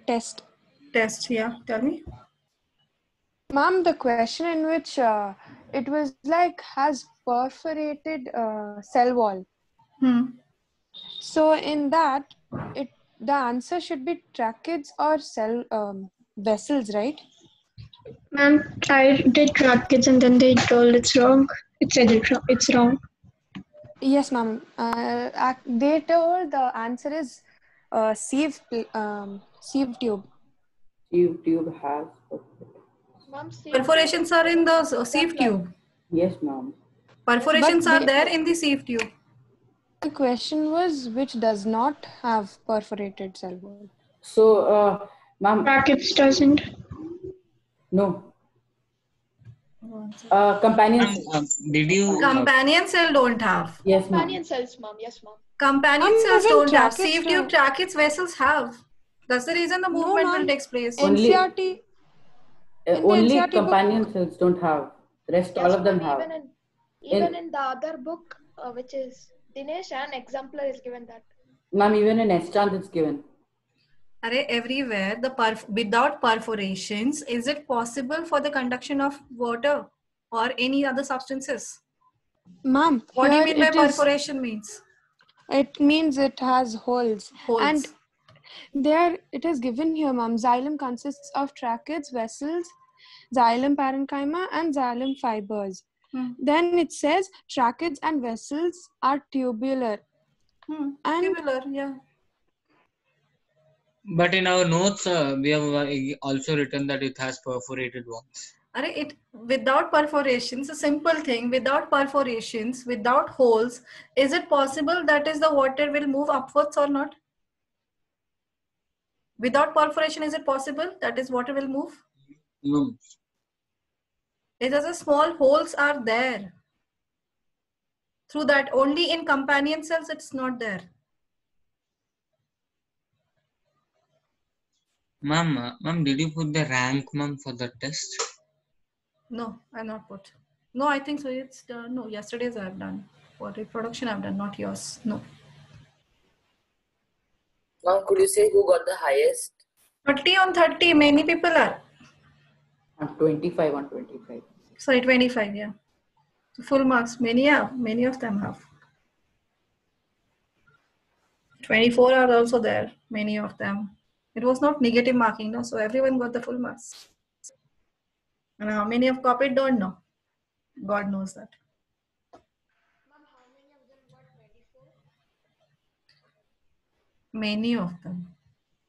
test. Test, yeah. Tell me. Ma'am, the question in which it was like has perforated cell wall. So in that, the answer should be tracheids or cell vessels, right? Ma'am, I did track kids and then they told it's wrong. It said it's wrong. Yes, ma'am. They told the answer is sieve tube. Sieve tube has Perforations are in the sieve tube. Yes, ma'am. Perforations are there in the sieve tube. The question was which does not have perforated cell wall. So, ma'am. Brackets doesn't. No. Companion did you companion cell don't have? Yes, companion cells, ma'am. Yes, ma'am. Companion cells don't have. Sieve tube, tracheids, vessels have. That's the reason the movement will take place. NCRT. Only companion cells don't have. The rest, all of them have. Even in the other book, which is Dinesh, an exemplar is given that. Ma'am, even in S-Chant it's given. Everywhere, without perforations, is it possible for the conduction of water or any other substances? Ma'am, what do you mean by perforation means? It means it has holes. And there it is given here, ma'am. Xylem consists of tracheids, vessels, xylem parenchyma, and xylem fibers. Then it says tracheids and vessels are tubular. And tubular, yeah. But in our notes, we have also written that it has perforated ones. Without perforations, a simple thing, without perforations, without holes, is it possible that is the water will move upwards or not? Without perforation, is it possible that is water will move? No. It is a small holes are there. Through that, only in companion cells, it's not there. Ma'am, did you put the rank, ma'am, for the test? No, I not put. No, I think so. It's done. No, yesterday's I've done. For reproduction, I've done, not yours. No. Ma'am, could you say who got the highest? 30 on 30. Many people are. On 25 on 25. Sorry, 25, yeah. So full marks. Many of them have. 24 are also there. Many of them. It was not negative marking, no. So everyone got the full marks. And how many have copied, don't know. God knows that. Many of them.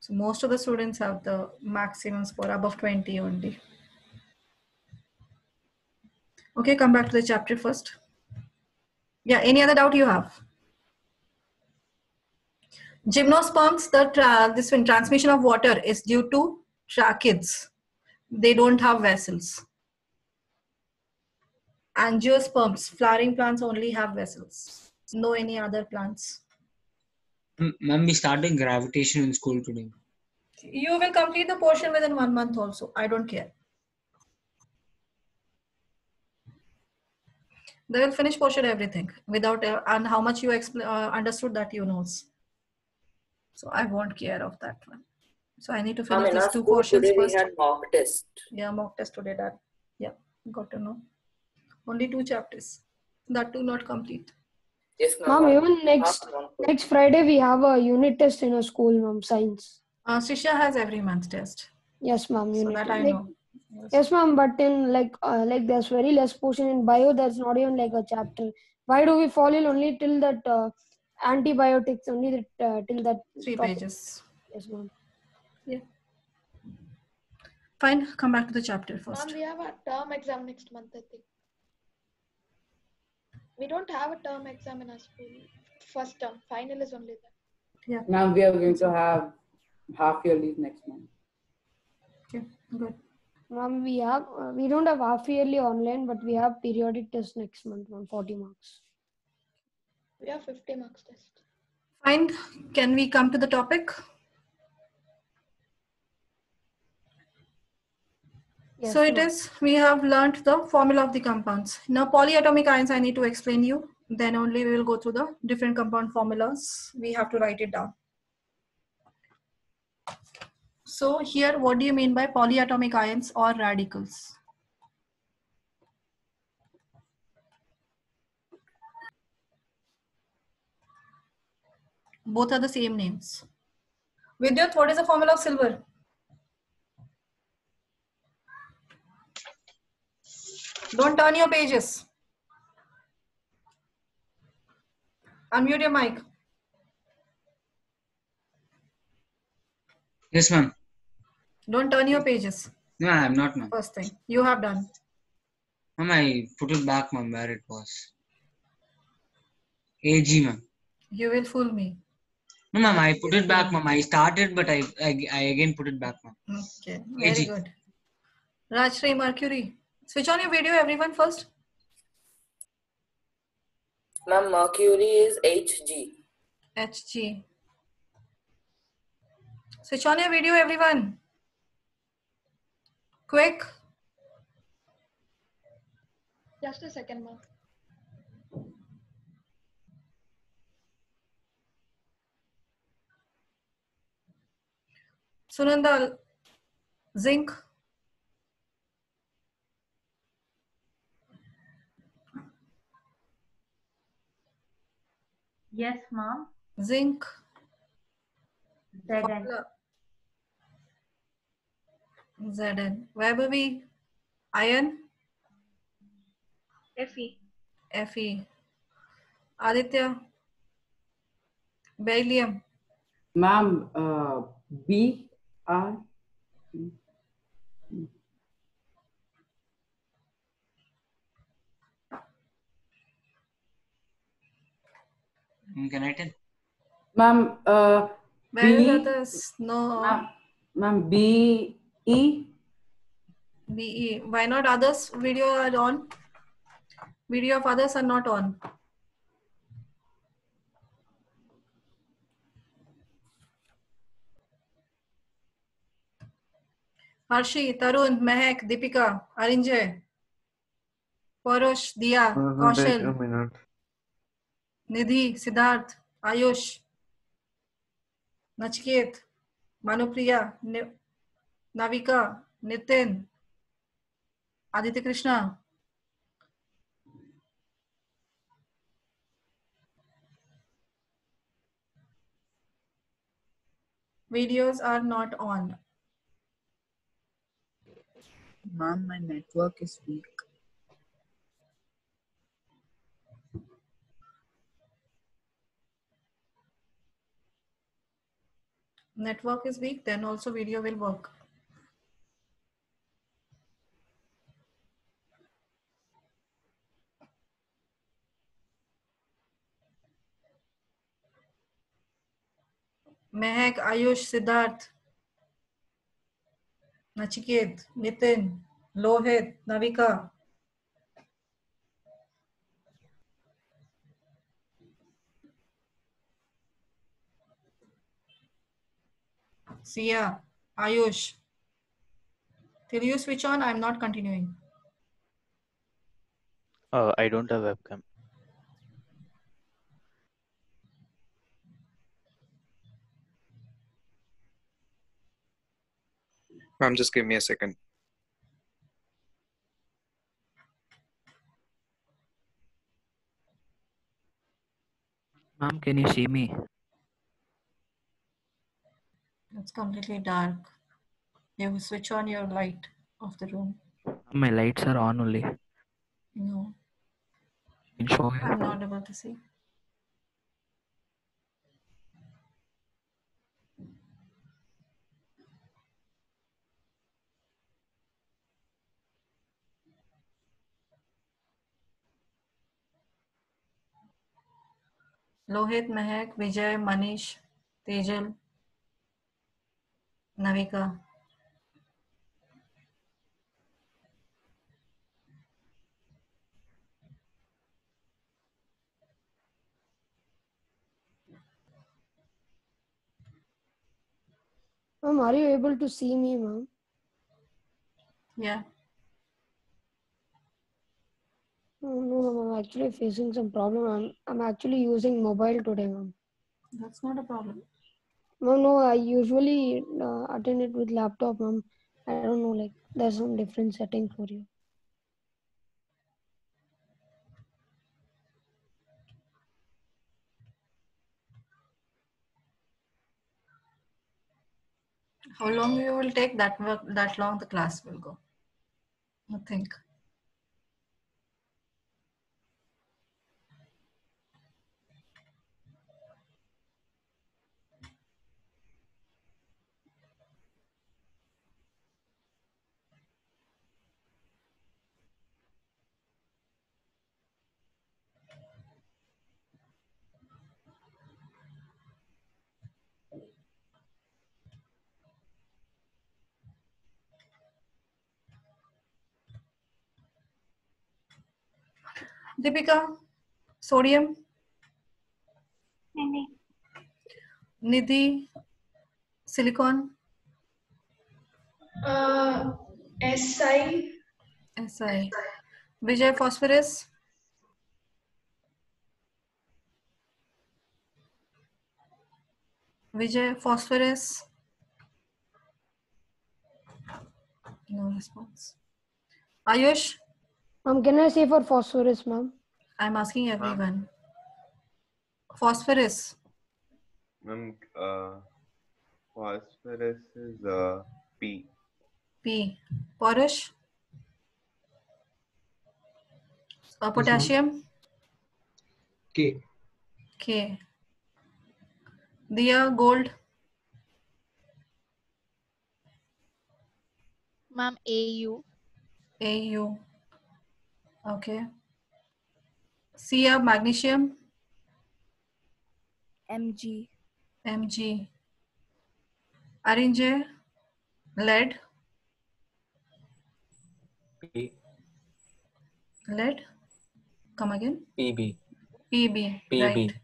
So most of the students have the maximum score above 20 only. Okay, come back to the chapter first. Yeah, any other doubt you have? Gymnosperms, this one, transmission of water is due to tracheids. They don't have vessels. Angiosperms, flowering plants only have vessels. No any other plants. Ma'am, we started gravitation in school today. You will complete the portion within 1 month also. I don't care. They will finish portion everything without and how much you understood that you knows. So I won't care of that one. So I need to finish these two portions today first. We had mock test. Yeah, mock test today. That yeah, got to know. Only 2 chapters. That too not complete. Yes, ma'am. Even next Friday we have a unit test in a school, ma'am. Science. Srisha has every month test. Yes, ma'am. So that I know. Yes, ma'am. But in like there's very less portion in bio. There's not even like a chapter. Why do we fall in only till that antibiotics? Only till that 3 pages. Yes, ma'am. Yeah. Fine. Come back to the chapter first. Ma'am, we have a term exam next month, I think. We don't have a term exam in our school. First term. Final is only that. Yeah. Now we are going to have half yearly next month. Okay, good. Ma'am, we don't have half yearly online, but we have periodic test next month, ma'am, 40 marks. We have 50 marks test. Fine. Can we come to the topic? Yes, so it is, we have learnt the formula of the compounds. Now polyatomic ions I need to explain you. Then only we will go through the different compound formulas. We have to write it down. So here, what do you mean by polyatomic ions or radicals? Both are the same names. Vidyut, what is the formula of silver? Don't turn your pages. Unmute your mic. Yes, ma'am. Don't turn your pages. No, I'm not, ma'am. First thing you have done. Ma'am, I put it back, ma'am, where it was. AG, ma'am. You will fool me. No, ma'am, I put it back, ma'am. I started, but I again put it back, ma'am. Okay, very AG. good. Rajshri, Mercury. Switch on your video, everyone, first. Ma'am, Mercury is Hg. Hg. Switch on your video, everyone. Quick. Just a second, ma'am. Sunanda, zinc. Yes, ma'am. Zinc. Zn. Zn. Vaibhavi, iron. Fe. Fe. Aditya, beryllium. Ma'am, B R. Can I tell? Ma'am, Where is B. others? No. Ma'am, B E. Be. Why not others? Video are on. Video of others are not on. Harshi, Tarun, Mehak, Deepika, Arinjay, Parush, Diya, Take a Kaushal, minute. Nidhi, Siddharth, Ayush, Nachiket, Manupriya, Navika, Nitin, Aditya Krishna. Videos are not on. Ma'am, my network is weak. Network is weak, then also video will work. Mehak, Ayush, Siddharth, Nachiket, Nitin, Lohit, Navika. Sia, Ayush. Till you switch on, I'm not continuing. I don't have webcam. Ma'am, just give me a second. Ma'am, can you see me? It's completely dark. You switch on your light of the room. My lights are on only. No. Can show you. I'm not able to see. Lohit, Mehak, Vijay, Manish, Tejal, Navika. Ma'am, are you able to see me, ma'am? Yeah. No, ma'am, I'm actually facing some problem. I'm actually using mobile today, ma'am. That's not a problem. No, I usually attend it with laptop, ma'am. I don't know, like there's some different setting for you. How long you will take that long the class will go? I think. Deepika, sodium. Nidhi, silicon. SI. SI. Vijay, phosphorus. Vijay, phosphorus. No response. Ayush. Can I say for phosphorus, ma'am? I'm asking everyone. Phosphorus. Ma'am, phosphorus is P. P. Porish. Potassium. K. K. Diya, gold. Ma'am, AU. AU. Okay. Sia, magnesium. MG. MG. Arinjay, lead. P. Lead. Come again. PB. PB. PB.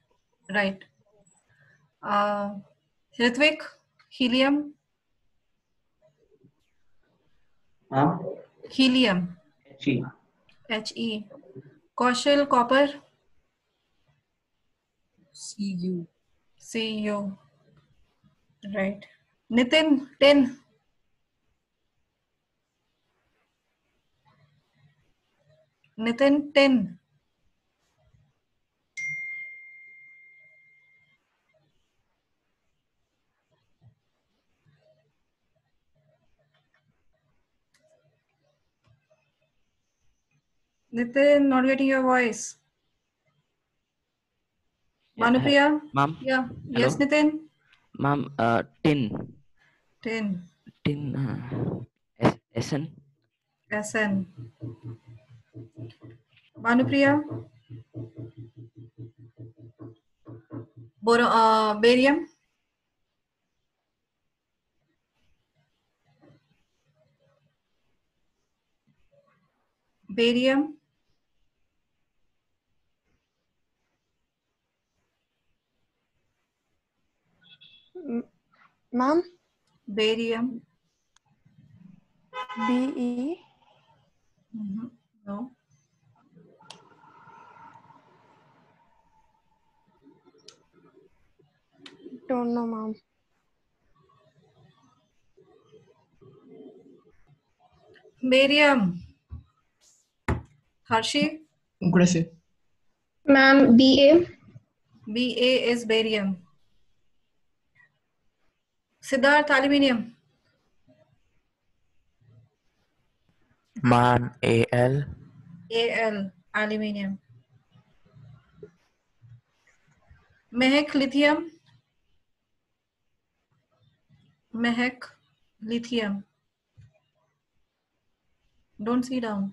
Right. Ritvik, helium. Helium. HE. HE. Kaushal, copper. CU. CU. Right. Nitin, tin. Nitin, tin. Nitin, not getting your voice. Bhanupriya? Ma'am. Yeah. Hello? Yes, Nitin? Ma'am, tin. Tin. Tin. SN. SN. Bhanupriya? Barium? Barium? Ma'am? Barium? BE? No. Don't know, ma'am. Barium. Harshi? Aggressive. Ma'am, BA. BA is barium. Siddharth, aluminium. Ma'am, AL. AL, aluminium. Mehak, lithium. Mehak, lithium. Don't sit down.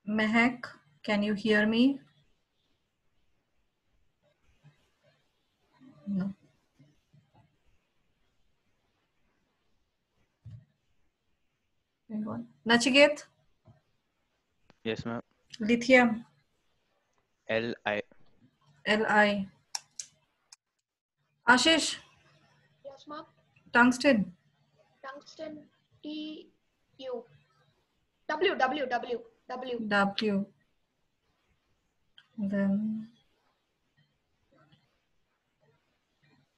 Mehak, can you hear me? No. Nachiket? Yes, ma'am. Lithium. LI. Li. Ashish? Yes, ma'am. Tungsten. Tungsten. TU. W. W. Then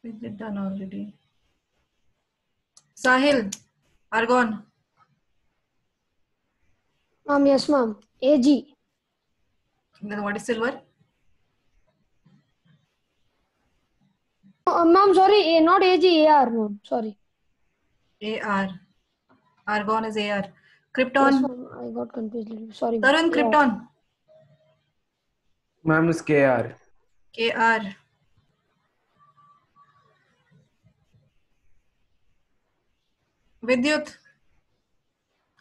we did done already. Sahil, argon. Ma'am, yes, ma'am. Ag. Then what is silver? Ma'am, sorry, not Ag, Ar, ma'am. Sorry. Ar. Argon is Ar. Yes, Krypton. ma'am. I got confused. Sorry, ma'am. Tarun, krypton. Ma'am is KR. Kr. Vidyut.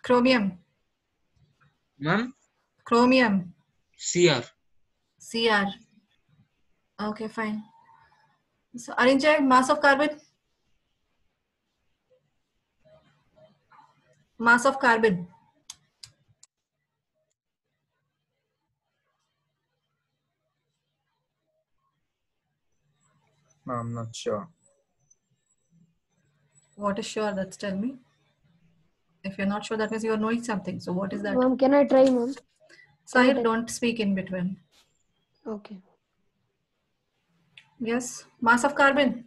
Chromium. Ma'am? Chromium. Cr. Cr. Okay, fine. So, Arinjay, mass of carbon? Mass of carbon. No, I'm not sure. What is sure? That's tell me. If you're not sure, that means you're knowing something. So what is that? Ma'am, can I try, ma'am? Sahil, don't speak in between. Okay. Yes. Mass of carbon.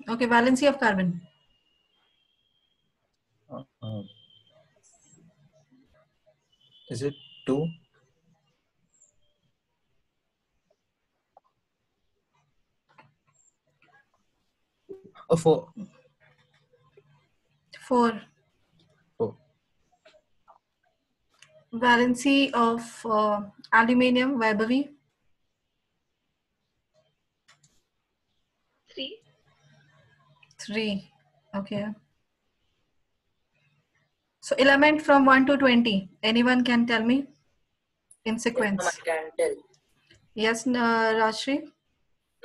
Okay. Valency of carbon. Is it 2? Oh, 4. 4. 4. Valency of aluminium, Vaibhavi. 3. 3. Okay. So element from 1 to 20. Anyone can tell me in sequence? Yes, ma'am, I can tell. Yes, Rashri.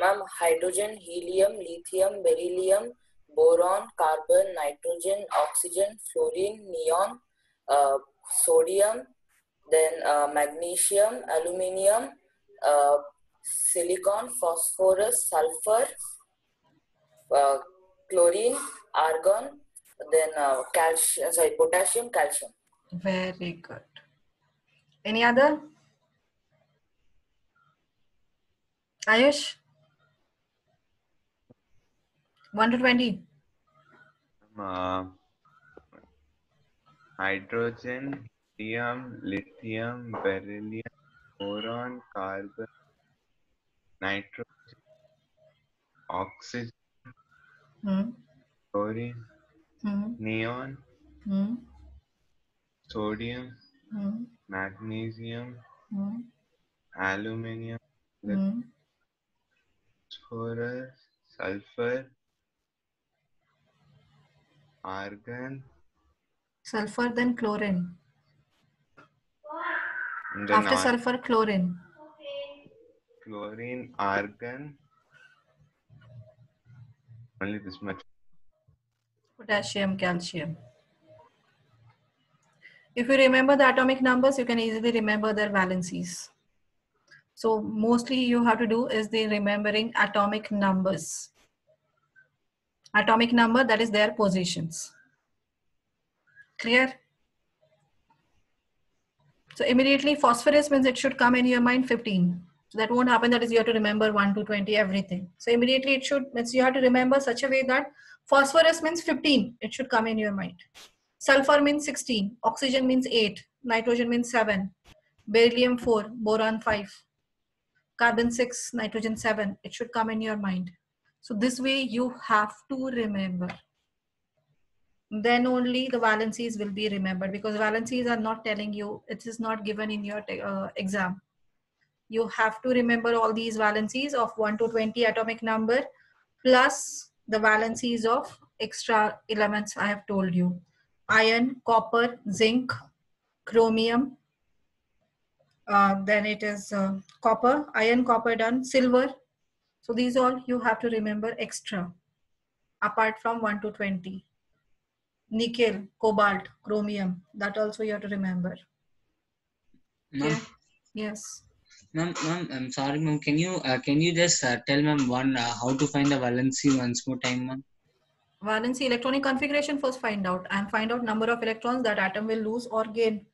Ma'am, hydrogen, helium, lithium, beryllium, boron, carbon, nitrogen, oxygen, fluorine, neon, sodium, then magnesium, aluminium, silicon, phosphorus, sulfur, chlorine, argon, then calcium, potassium, calcium. Very good. Any other? Ayush? 1 to 20. Hydrogen, helium, lithium, beryllium, boron, carbon, nitrogen, oxygen, chlorine, neon, sodium, magnesium, aluminium, phosphorus, sulfur, argon. Sulfur, then chlorine. And then After sulfur, chlorine. Chlorine, argon. Only this much. Potassium, calcium. If you remember the atomic numbers, you can easily remember their valencies. So mostly you have to do is the remembering atomic numbers. Atomic number, that is their positions. Clear? So immediately phosphorus means it should come in your mind 15. So that won't happen, that is you have to remember 1 to 20 everything. So immediately it should, means you have to remember such a way that phosphorus means 15, it should come in your mind. Sulfur means 16, oxygen means 8, nitrogen means 7, beryllium 4, boron 5, carbon 6, nitrogen 7, it should come in your mind. So this way you have to remember. Then only the valencies will be remembered, because valencies are not telling you, it is not given in your exam. You have to remember all these valencies of 1 to 20 atomic number plus the valencies of extra elements I have told you. Iron, copper, zinc, chromium, then it is copper, iron, copper done, silver. So these all you have to remember extra apart from 1 to 20. Nickel, cobalt, chromium, that also you have to remember. Ma'am? Yes. Ma'am, I'm sorry, ma'am. Can you just tell ma'am how to find the valency once more time, ma'am? Valency electronic configuration first find out, and find out number of electrons that atom will lose or gain.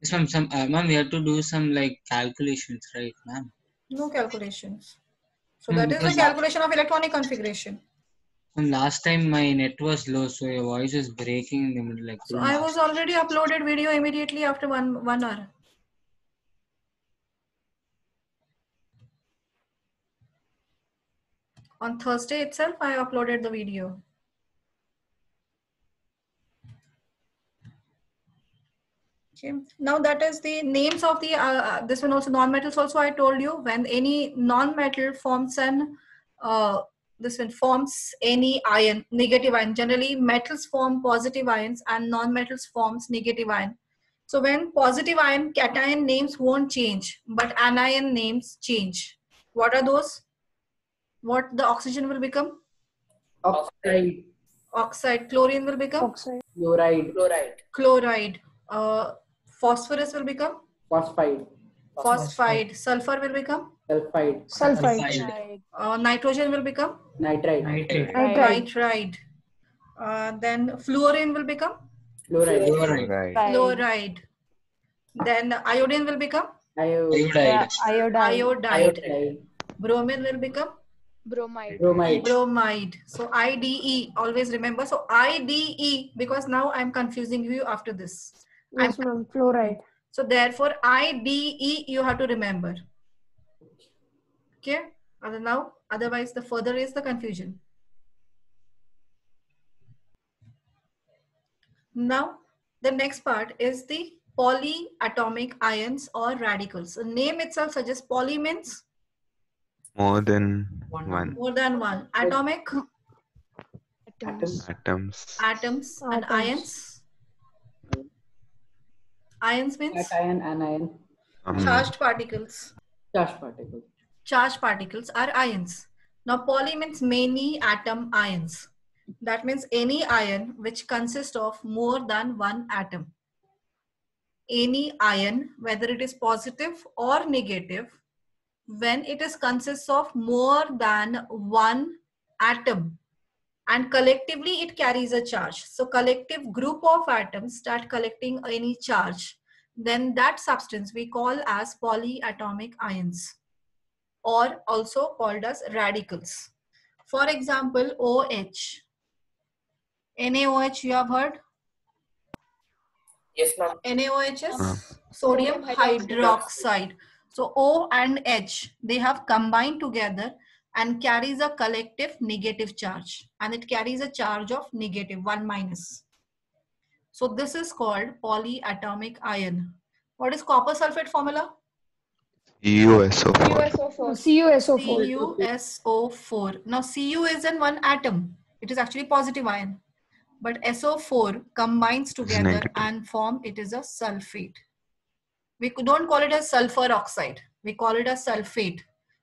Yes, ma'am. Ma'am, we have to do some like calculations, right, ma'am? No calculations. So No, that is the because calculation of electronic configuration. last time my net was low, so your voice is breaking in the middle. Like So I was already uploaded video immediately after one hour. On Thursday itself, I uploaded the video. Okay. Now that is the names of the this one also non-metals. Also, I told you when any non-metal forms an this one forms any ion, negative ion. Generally, metals form positive ions and non-metals forms negative ion. So when positive ion cation names won't change, but anion names change. What are those? What the oxygen will become? Oxide. Oxide. Chlorine will become? Oxide. Chloride. Chloride. Chloride. Phosphorus will become? Phosphide. Phosphide. Sulfur will become? Sulfide. Sulfide. Nitrogen will become? Nitride. Nitride. Then fluorine will become? Fluoride. Fluoride. Then iodine will become? Iodide. Iodide. Bromine will become? Bromide. Bromide. So IDE, always remember. So IDE, because now I'm confusing you after this. Yes, ma'am. Fluoride. So therefore IDE you have to remember. Okay. Otherwise the further is the confusion. Now the next part is the polyatomic ions or radicals. The name itself suggests poly means More than one. more than one. Atomic? Atoms. Atoms. And ions? Ions means? Cation, anion. Charged particles. Charged particles. Charged particles are ions. Now poly means many atom ions. That means any ion which consists of more than one atom. Any ion, whether it is positive or negative, when it is consists of more than one atom and collectively it carries a charge. So collective group of atoms start collecting any charge, then that substance we call as polyatomic ions, or also called as radicals. For example, OH. NaOH you have heard? Yes, ma'am. NaOH is sodium hydroxide. So O and H, they have combined together and carries a collective negative charge, and it carries a charge of negative 1-. So this is called polyatomic ion. What is copper sulfate formula? CuSO4. CuSO4. CuSO4. Now Cu is in one atom. It is actually positive ion. But SO4 combines together and form it is a sulfate. We don't call it a sulfur oxide. We call it a sulfate.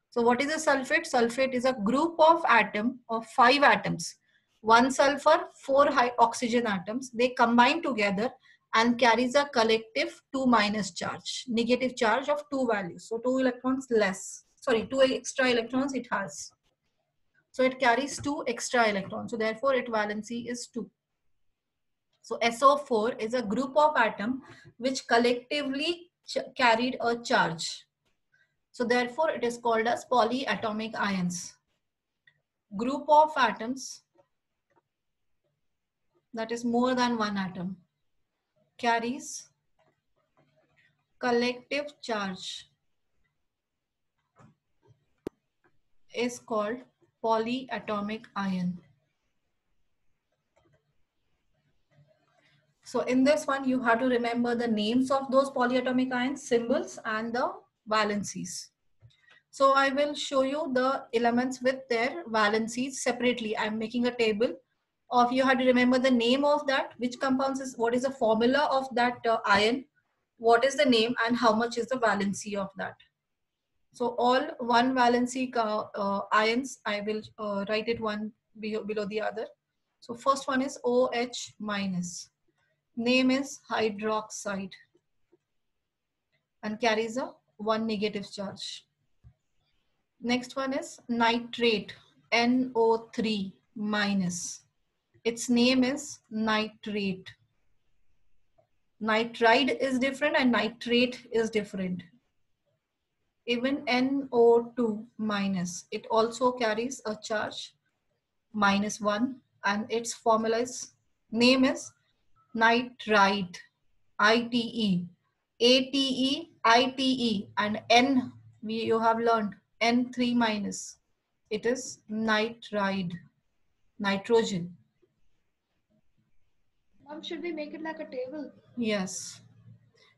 So what is a sulfate? Sulfate is a group of atom of 5 atoms. 1 sulfur, 4 oxygen atoms. They combine together and carries a collective 2- charge, negative charge of 2 values. So 2 electrons less. Sorry, 2 extra electrons it has. So it carries 2 extra electrons. So therefore its valency is 2. So SO4 is a group of atom which collectively carried a charge. So therefore it is called as polyatomic ions. Group of atoms that is more than one atom carries collective charge is called polyatomic ion. So in this one, you have to remember the names of those polyatomic ions, symbols, and the valencies. So I will show you the elements with their valencies separately. I'm making a table of, you have to remember the name of that, which compounds is, what is the formula of that ion, what is the name, and how much is the valency of that. So all one valency ions, I will write it one below the other. So first one is OH minus. Name is hydroxide and carries a 1 negative charge. Next one is nitrate, NO3 minus. Its name is nitrate. Nitride is different and nitrate is different. Even NO2 minus, it also carries a charge -1 and its name is nitride, ITE, ATE, ITE, and N, you have learned N3 minus. It is nitride, nitrogen. Mom, should we make it like a table? Yes.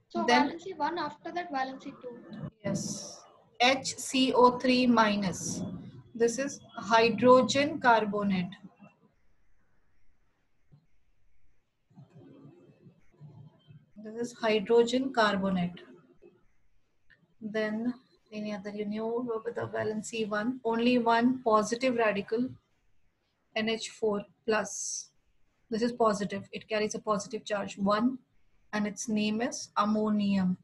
So Then, valency 1, after that valency 2. yes. HCO3 minus. This is hydrogen carbonate. This is hydrogen carbonate. Then any other, you know, with the valency 1, only one positive radical, NH4 plus. This is positive. It carries a positive charge 1 and its name is ammonium.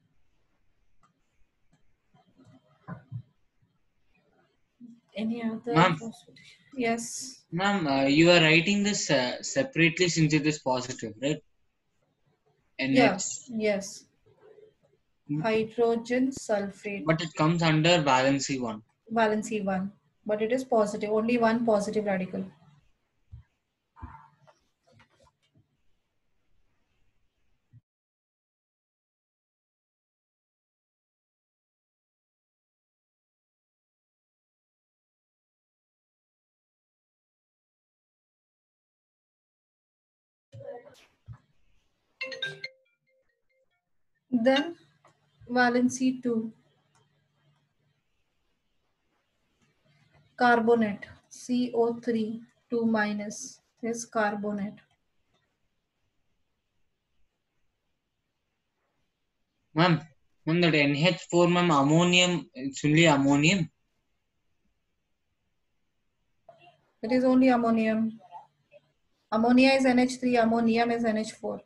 Any other? Ma'am. Yes. Ma'am, you are writing this separately since it is positive, right? Yes. Yes. Hydrogen sulfate. But it comes under valency 1. Valency 1. But it is positive. Only one positive radical. Then valency 2. Carbonate, CO3, 2 minus is carbonate. Ma'am, that NH4, ma'am, ammonium, it's only ammonium. It is only ammonium. Ammonia is NH3, ammonium is NH4.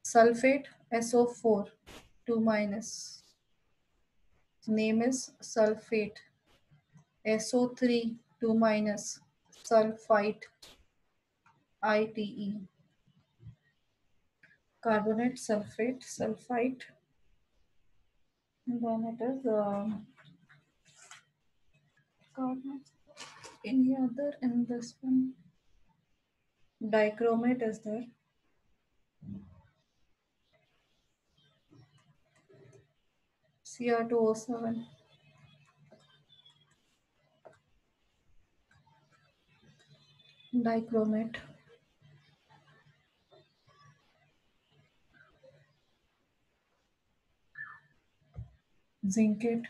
Sulfate, SO4, 2 minus. Name is sulfate. SO3, 2 minus. Sulfite, ITE. Carbonate, sulfate, sulfite. And then it is carbonate. Any other in this one? Dichromate is there. Cr2O7. Dichromate. Zincate.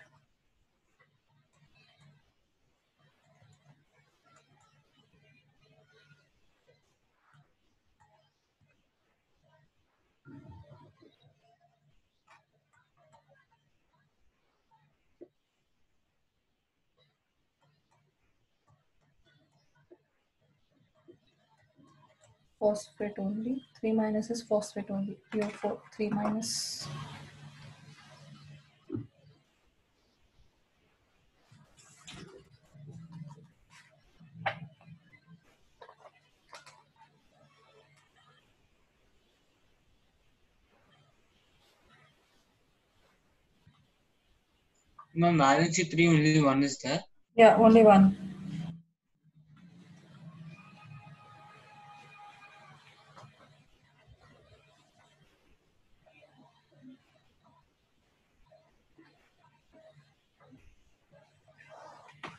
Phosphate only. 3 minus is phosphate only. PO4, 3 minus. Ma'am, valency 3 only one is there. Yeah, only one.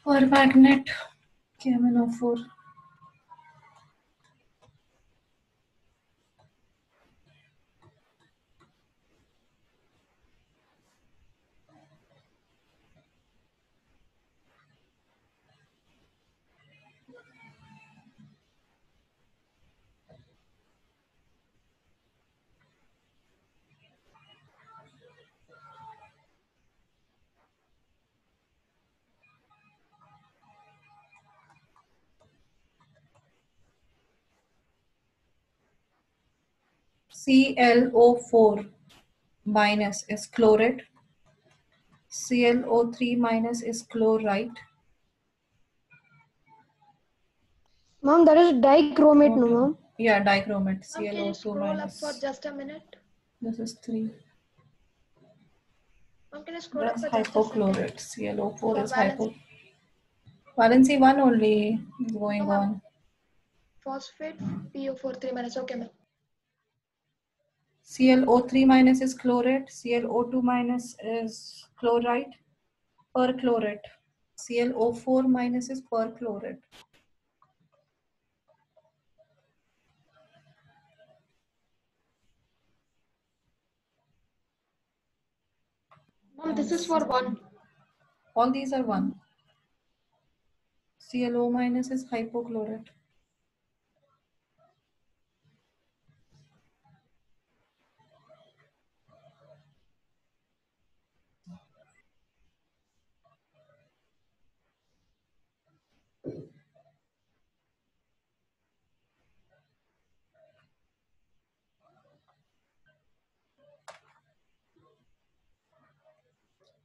Permagnet, KMnO4. ClO4 minus is chlorate. ClO3 minus is chlorite. Ma'am, that is dichromate, no, ma'am? Yeah, dichromate. Ma'am, can you ClO2 scroll up minus. for just a minute? This is 3. Ma'am, can you scroll That's up for just a second? hypochlorate. ClO4 For is valency. Valency 1 only is going No, ma'am. on. Phosphate PO4 3 minus. Okay, ma'am. ClO3 minus is chlorate. ClO2 minus is chlorite. Perchlorate. ClO4 minus is perchlorate. Ma'am, this is for 1. All these are 1. ClO minus is hypochlorate.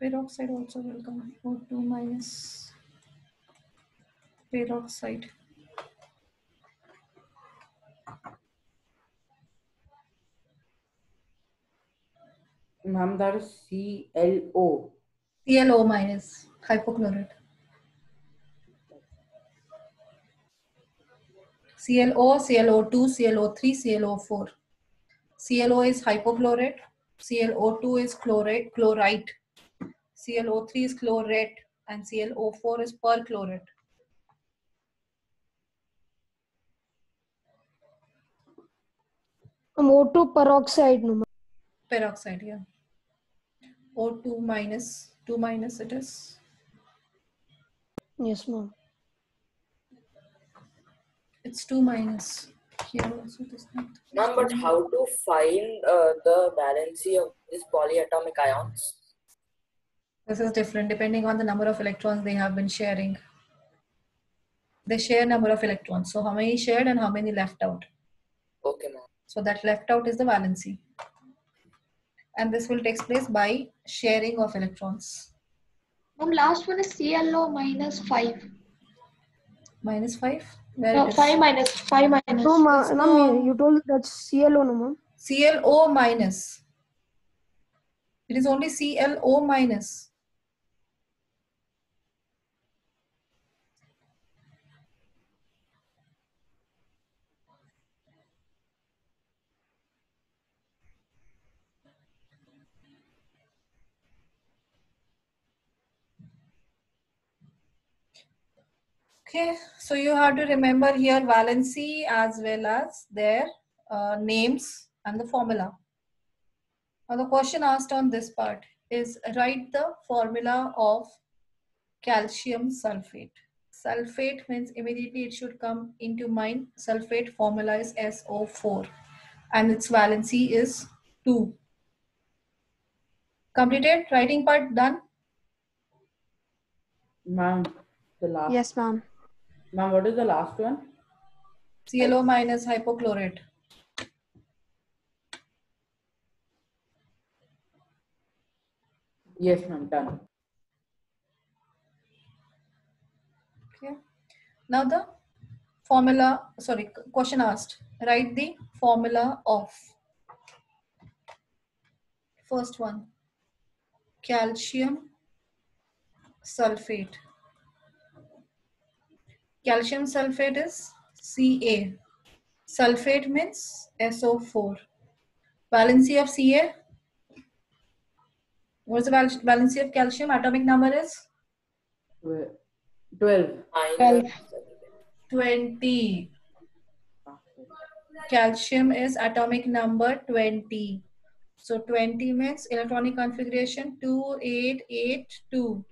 Peroxide also will come. O2 minus peroxide. Ma'am, that is ClO. ClO minus hypochlorate. ClO, ClO2, ClO3, ClO4. ClO is hypochlorate. ClO2 is chlorite. ClO3 is chlorate. And ClO4 is perchlorate. O2 peroxide, no, ma'am. Peroxide, yeah. O2 minus, 2 minus it is. Yes, ma'am. It's 2 minus. Here also it is not. Ma'am, but how to find the valency of these polyatomic ions? This is different depending on the number of electrons they have been sharing. They share number of electrons. So how many shared and how many left out? Okay, ma'am. So that left out is the valency. And this will take place by sharing of electrons. Ma'am, last one is ClO minus 5. Minus 5? Where No, it is? 5 minus. 5 minus. No, ma'am, you told that's ClO, no, ma'am. ClO minus. It is only ClO minus. Okay, so you have to remember here valency as well as their names and the formula. Now the question asked on this part is write the formula of calcium sulfate. Sulfate means immediately it should come into mind. Sulfate formula is SO4 and its valency is 2. Completed? Writing part done? Ma'am, the last. Yes, ma'am. Ma'am, what is the last one? ClO minus hypochlorate. Yes, ma'am, done. Okay. Now the formula, sorry, question asked. Write the formula of first one. Calcium sulfate. Calcium sulfate is Ca. Sulfate means SO4. Valency of Ca. What's the valency of calcium? Atomic number is 12. 20. Calcium is atomic number 20. So 20 means electronic configuration 2882.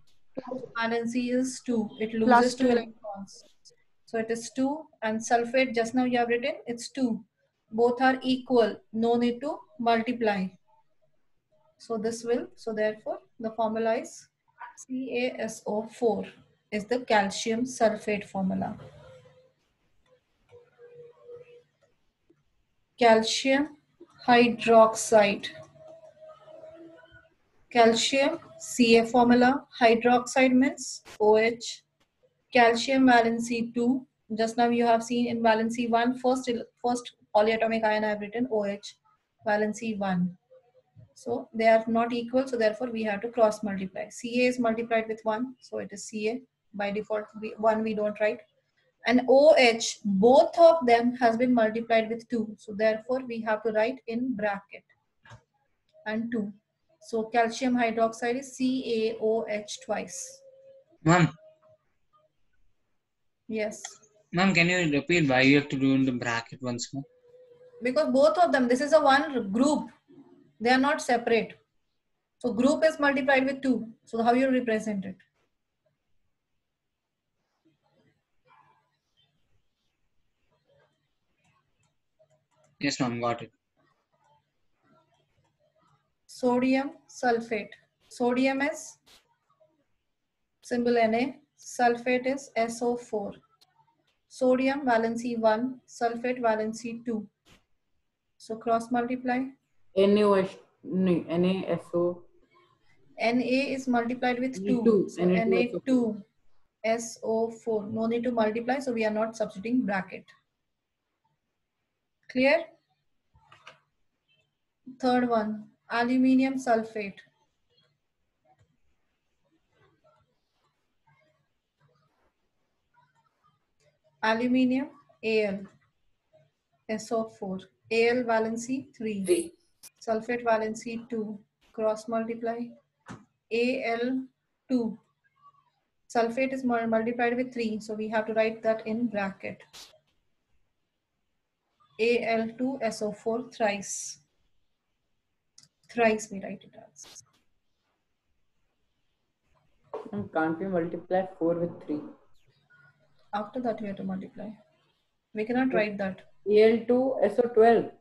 Valency is 2. It loses Plus 2 2. electrons. So it is 2 and sulfate just now you have written it's 2. Both are equal. No need to multiply. So this will, so therefore the formula is CaSO4 is the calcium sulfate formula. Calcium hydroxide. Calcium, Ca formula, hydroxide means OH. Calcium valency 2. Just now you have seen in valency 1, first polyatomic ion I have written OH, valency 1. So they are not equal, so therefore we have to cross multiply. Ca is multiplied with 1, so it is Ca. By default, 1 we don't write. And OH, both of them has been multiplied with 2. So therefore we have to write in bracket and 2. So calcium hydroxide is CaOH twice. Ma'am, Yes. ma'am, can you repeat why you have to do in the bracket once more? Because both of them, this is a one group. They are not separate. So group is multiplied with 2. So how you represent it? Yes, ma'am, got it. Sodium sulfate. Sodium is symbol Na. Sulfate is SO4. Sodium valency 1, sulfate valency 2. So cross multiply. NaOH, NaSO. Na is multiplied with 2. So Na2 SO4. No need to multiply, so we are not substituting bracket. Clear? Third one, aluminium sulfate. Aluminium Al SO4. Al valency 3. Sulfate valency 2. Cross multiply. Al2. Sulfate is multiplied with 3, so we have to write that in bracket. Al2SO4 thrice. Thrice we write it as. And can't we multiply 4 with 3? After that we have to multiply. We cannot write that. Al2SO12.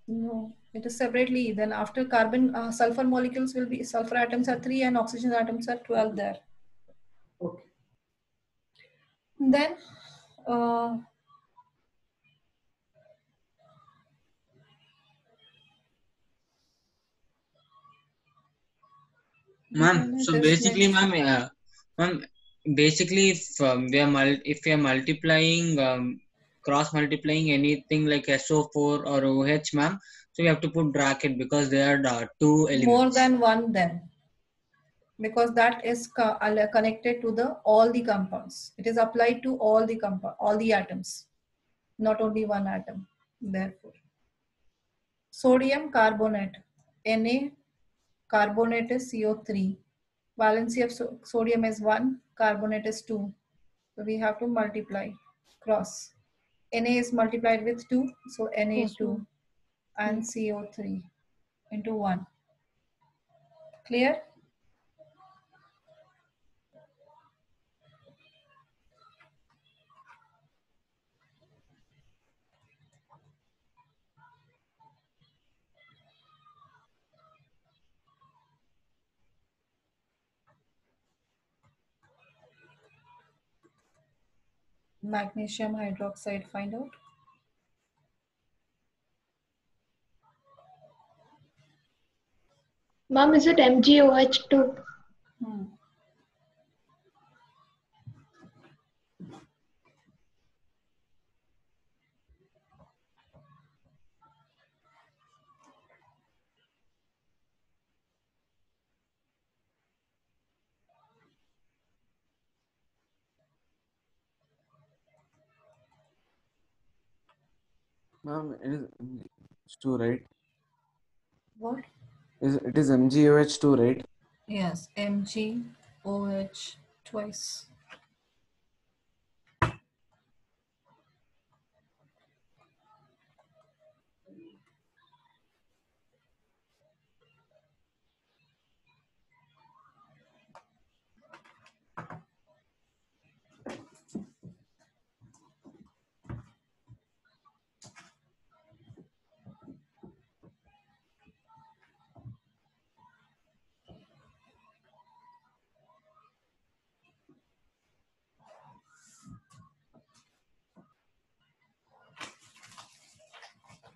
No, it is separately. Then after carbon, sulfur molecules will be, sulfur atoms are 3 and oxygen atoms are 12 there. Okay. Then Ma'am, so basically, ma'am, basically, if we are multiplying, cross multiplying anything like SO4 or OH, ma'am, so we have to put bracket because there are two elements. More than one then, because that is connected to the all the compounds. It is applied to all the all the atoms, not only one atom. Therefore, sodium carbonate, Na carbonate is CO3. Valency of sodium is 1, carbonate is 2. So we have to multiply, cross. Na is multiplied with 2, so Na2 and CO3 into 1. Clear? Magnesium hydroxide, find out. Ma'am, is it MgOH2? Ma'am, it's 2, right? What? It is MgOH2, right? Yes, MgOH twice.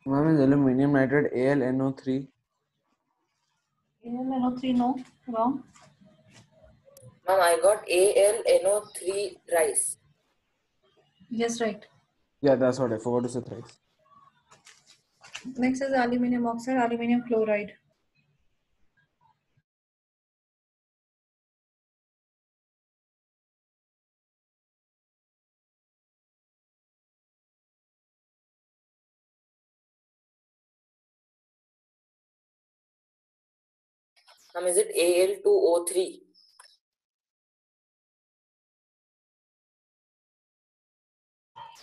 Ma'am, is aluminium nitrate AlNO3? AlNO3, no, wrong. Ma'am, I got AlNO3 thrice. Yes, right. Yeah, that's what I forgot to say thrice. Next is aluminium oxide, aluminium chloride. Ma'am, is it Al2O3?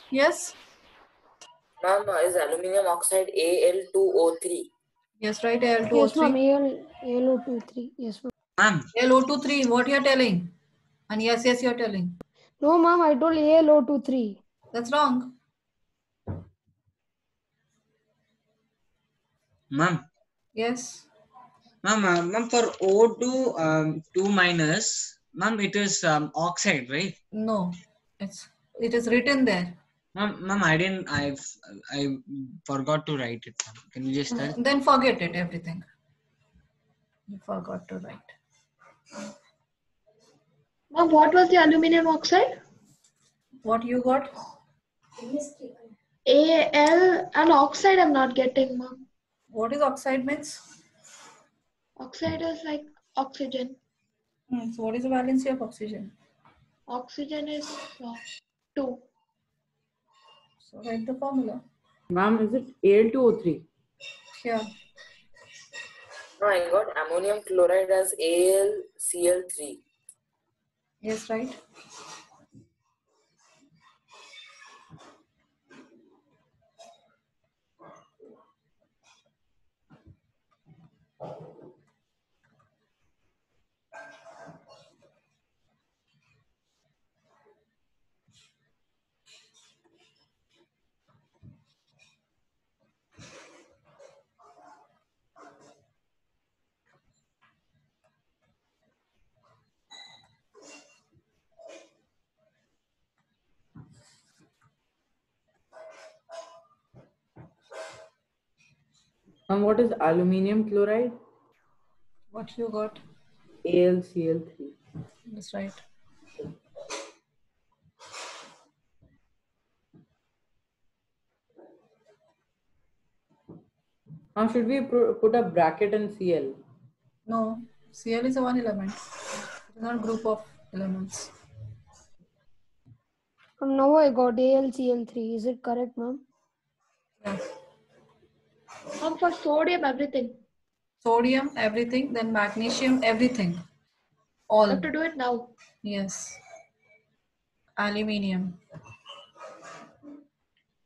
Yes. Ma'am, is aluminium oxide Al2O3? Yes, right. Al2O3. Yes, ma'am. AlO23. Yes, ma'am. Ma'am. AlO23. What you're telling? And yes, you're telling. No, ma'am. I told AlO23. That's wrong. Ma'am. Yes. Ma'am, for O2 2 minus, ma'am, it is oxide, right? No, it is written there. Ma'am, I forgot to write it. Can you just tell? Then forget it, everything. You forgot to write. Ma'am, what was the aluminium oxide? What you got? Al and oxide I'm not getting, ma'am. What is oxide means? Oxide is like oxygen. So what is the valency of oxygen? Oxygen is 2. So write the formula. Ma'am, is it Al2O3? Yeah. No, I got ammonium chloride as AlCl3. Yes, right. And what is aluminium chloride? What you got? AlCl3. That's right. Now, should we put a bracket in Cl? No, Cl is a one element. It is not a group of elements. Now I got AlCl3. Is it correct, ma'am? Yes. Ma'am, for sodium, everything. Sodium, everything. Then magnesium, everything. All. I have to do it now. Yes. Aluminium.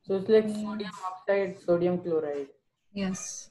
So it's like sodium oxide, sodium chloride. Yes.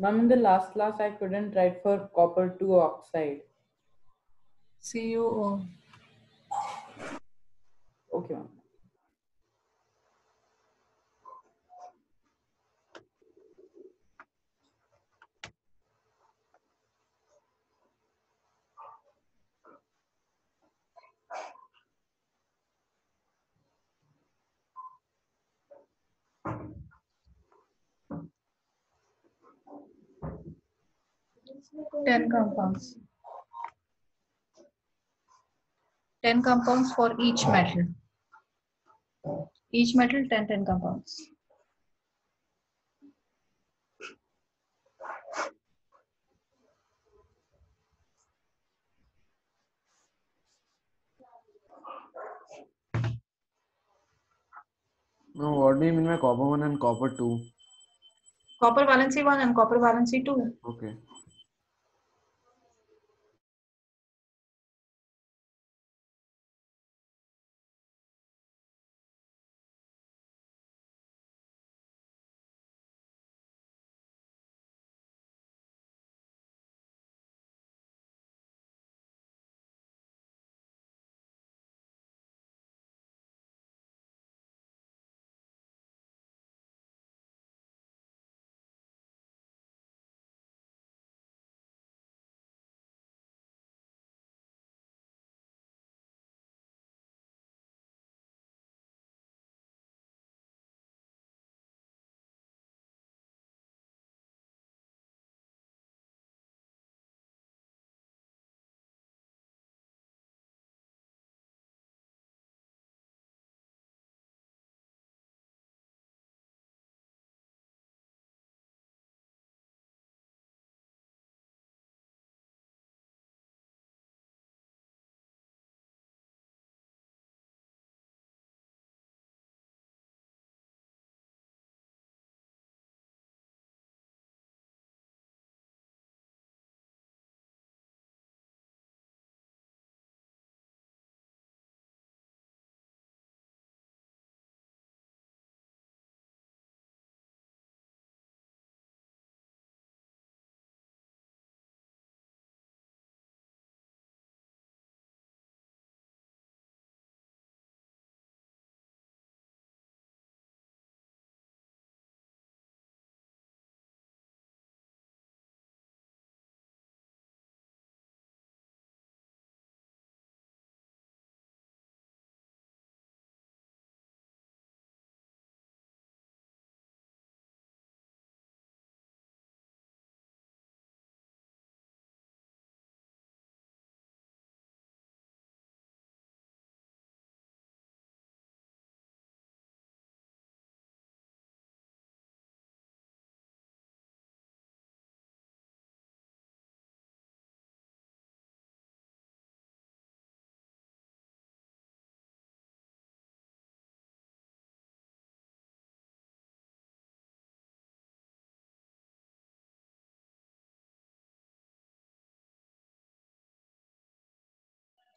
Ma'am, in the last class, I couldn't write for copper 2 oxide. CuO. Okay, ma'am. Ten compounds. 10 compounds for each metal. Each metal, 10 compounds. No, what do you mean by copper 1 and copper 2? Copper valency 1 and copper valency 2. Okay.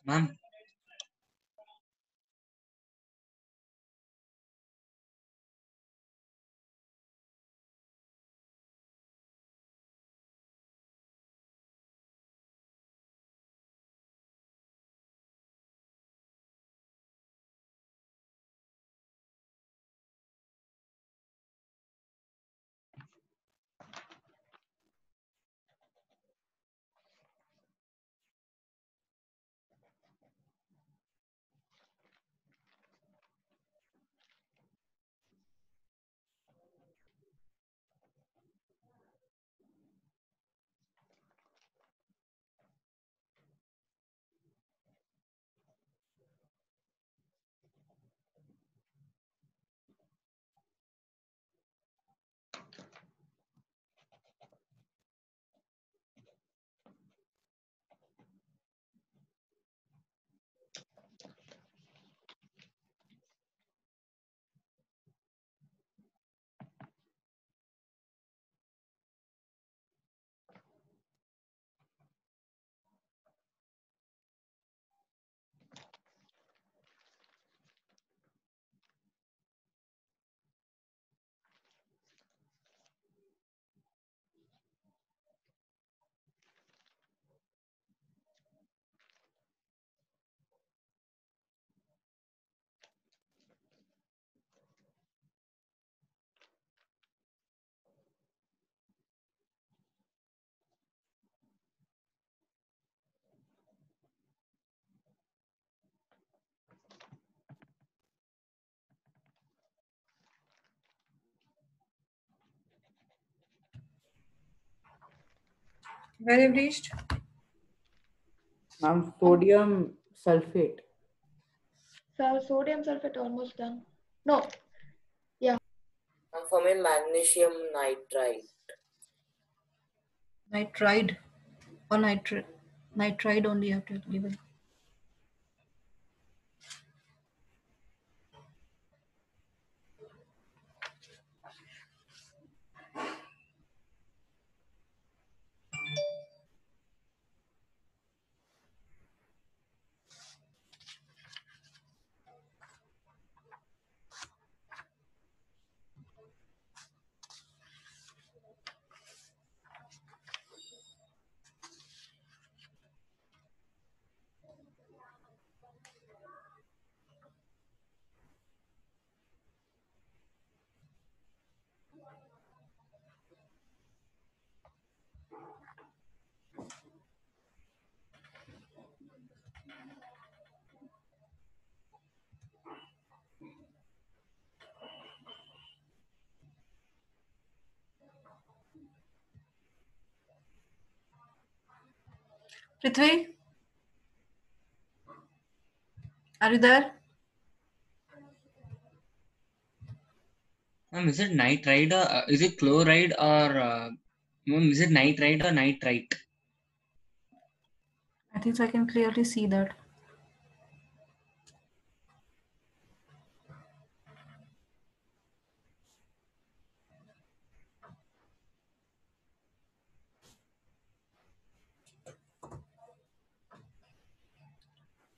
Ma'am, Where have you reached? Ma'am, sodium sulfate. So sodium sulfate almost done. No. Yeah. For me, magnesium nitride. Nitride or nitrate? Nitride only you have to give it. Prithvi? Are you there? Ma'am, is it nitride or is it chloride or ma'am, is it nitride or nitrite? I think I can clearly see that.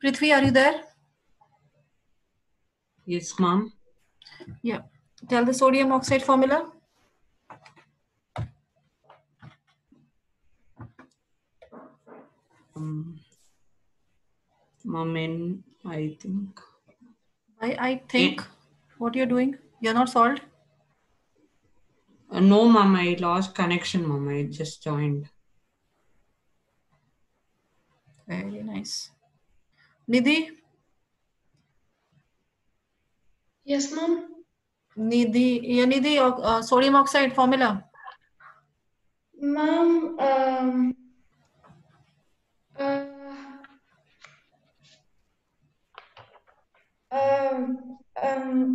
Prithvi, are you there? Yes, ma'am. Yeah. Tell the sodium oxide formula. Ma'am, I think. I think what you're doing. You're not solved. No, ma'am, I lost connection, ma'am. I just joined. Very nice. Nidhi? Yes, ma'am. Nidhi, sodium oxide formula. Ma'am,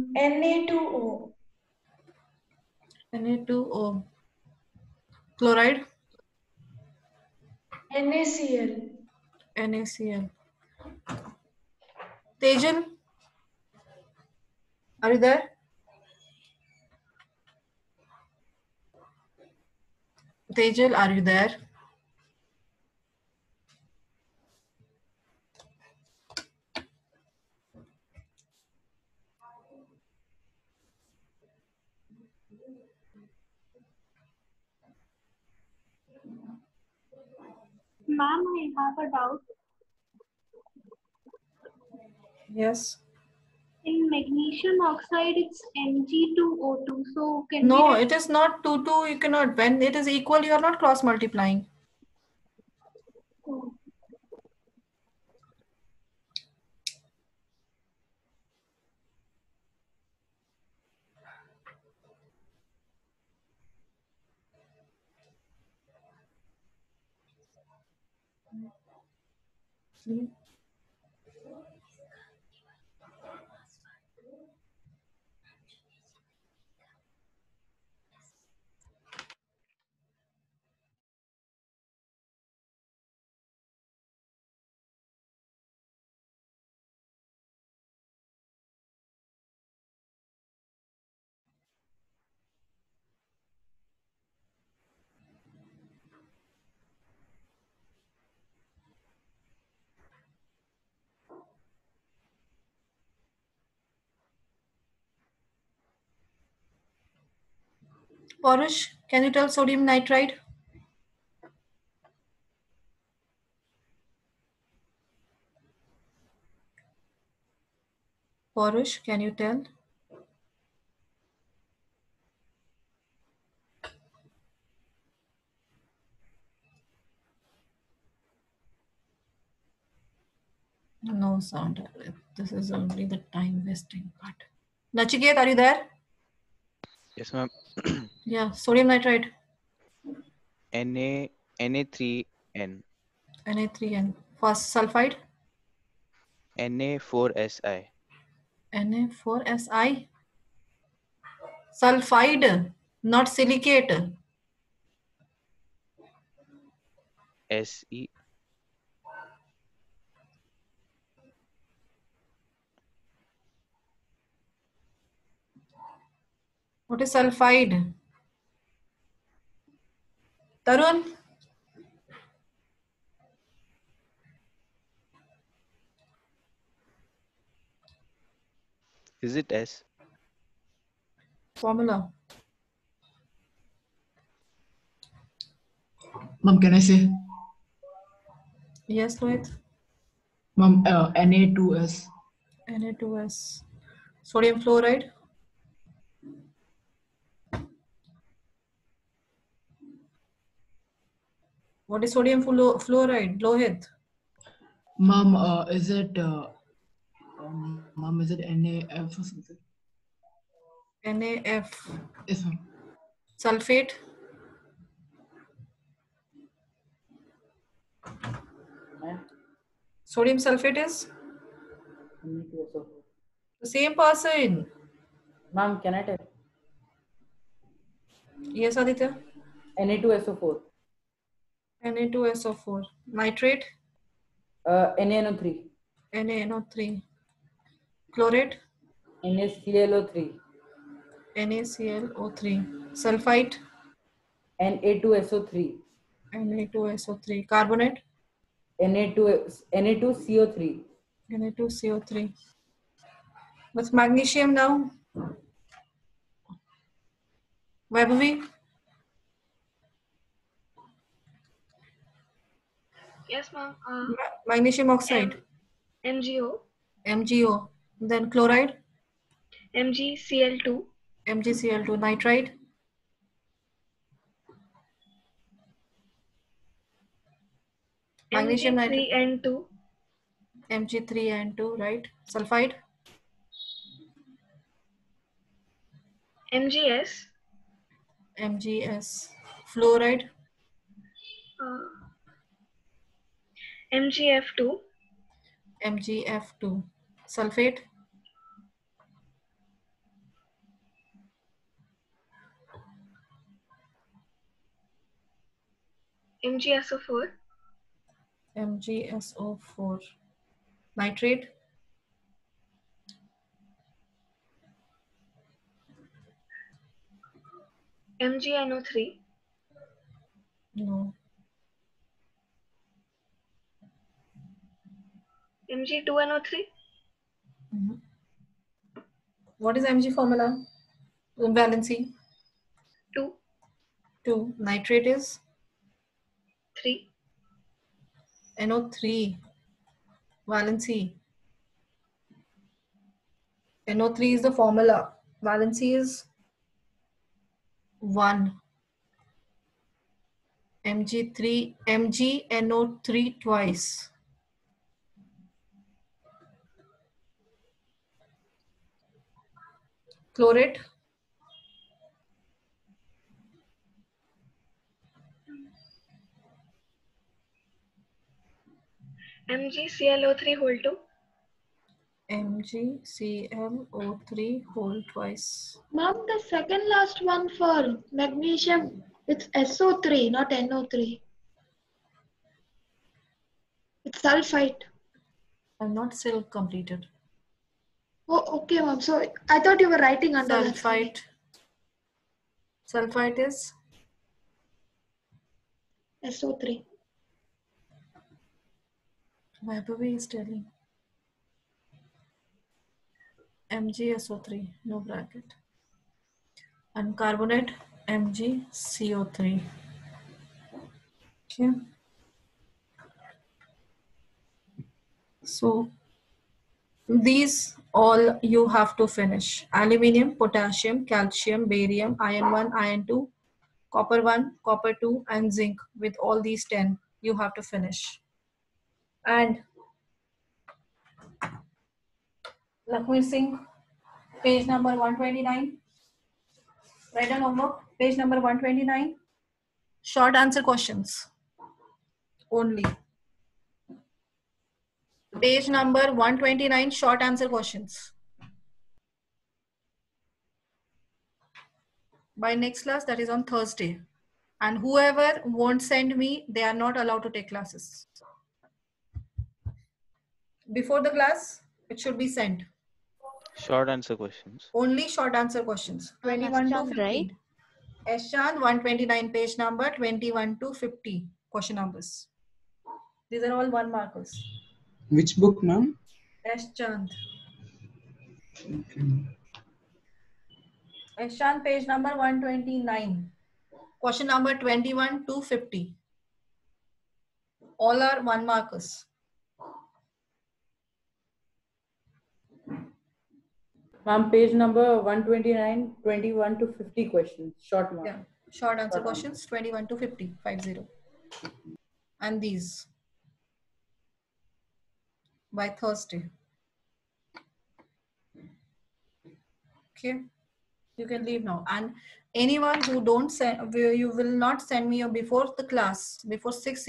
Na2O. Na2O. Chloride. NaCl. NaCl. Tejal? Are you there? Tejal, are you there? Ma'am, I have a doubt. Yes. In magnesium oxide, it's Mg2O2. So can we No, write it is not 2, 2. You cannot. When it is equal, you are not cross multiplying. Oh. Porish, can you tell sodium nitride? Porish, can you tell? No sound. This is only the time wasting part. Nachiket, are you there? Yes, ma'am. Yeah, sodium nitride. Na3N. Na3N. First sulfide. Na4Si. Na4Si. Sulfide, not silicate. Se. What is sulfide? Tarun? Is it S? Formula. Ma'am, can I say? Yes, Rohit. Ma'am, Na2S. Na2S. Sodium fluoride. What is sodium fluoride? Lohit. Ma'am, is it ma'am, is it NaF or something? NaF. Yes, ma'am. Sulfate. Sodium sulfate is Na2SO4. the same person. Ma'am, can I tell? Yes, Aditya. Na2SO4. Na2SO4. Nitrate. NaNO3. NaNO3. Chlorate. NaClO3. NaClO3. Sulfite. Na2SO3. Na2SO3. Carbonate. Na2CO3. Na2CO3. What's magnesium now? Vaibhavi? Yes, ma'am. Magnesium oxide. MgO. MgO. Then chloride. MgCl2. MgCl2. Nitrite. Magnesium nitrate. Mg3N2. Mg3N2, right? Sulfide. MgS. MgS. Fluoride. MgF2. MgF2. Sulfate. MgSO4. MgSO4. Nitrate. MgNO3. No. Mg2NO3. What is Mg formula? Valency. 2. 2. Nitrate is 3. NO3. Valency. NO3 is the formula. Valency is 1. Mg3, MgNO3 twice. Chlorate. MgClO3 whole 2. MgClO3 whole twice. Ma'am, the second last one for magnesium, it's SO3, not NO3. It's sulfite. I'm not still completed. Oh, okay, ma'am. So I thought you were writing under that. Sulfite. Sulfite is SO3. Vaibhavi is telling. MgSO3, no bracket. And carbonate, MgCO3. Okay. So these all you have to finish. Aluminium, potassium, calcium, barium, iron 1, iron 2, copper 1, copper 2, and zinc. With all these 10, you have to finish. And Lakshmi Singh, page number 129. Write down homework, page number 129. Short answer questions only. Page number 129, short answer questions. By next class, that is on Thursday. And whoever won't send me, they are not allowed to take classes. Before the class, it should be sent. Short answer questions. Only short answer questions. 21 to 50. Eshan 129, page number 21 to 50 question numbers. These are all 1 markers. Which book, ma'am? Eschand. Okay. Eshan, page number 129. Question number 21 to 50. All are 1 markers. Ma'am, page number 129, 21 to 50 questions. Short mark. Yeah. Short answer questions 21 to 50. 50. And these. By Thursday. Okay. You can leave now. And anyone who don't send, you will not send me before the class, before 6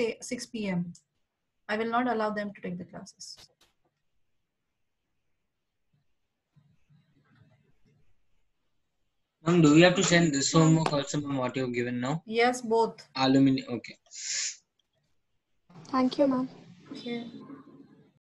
p.m. I will not allow them to take the classes. Ma'am, do we have to send this homework also, ma'am, what you've given now? Yes, both. Aluminum. Okay. Thank you, ma'am. Okay.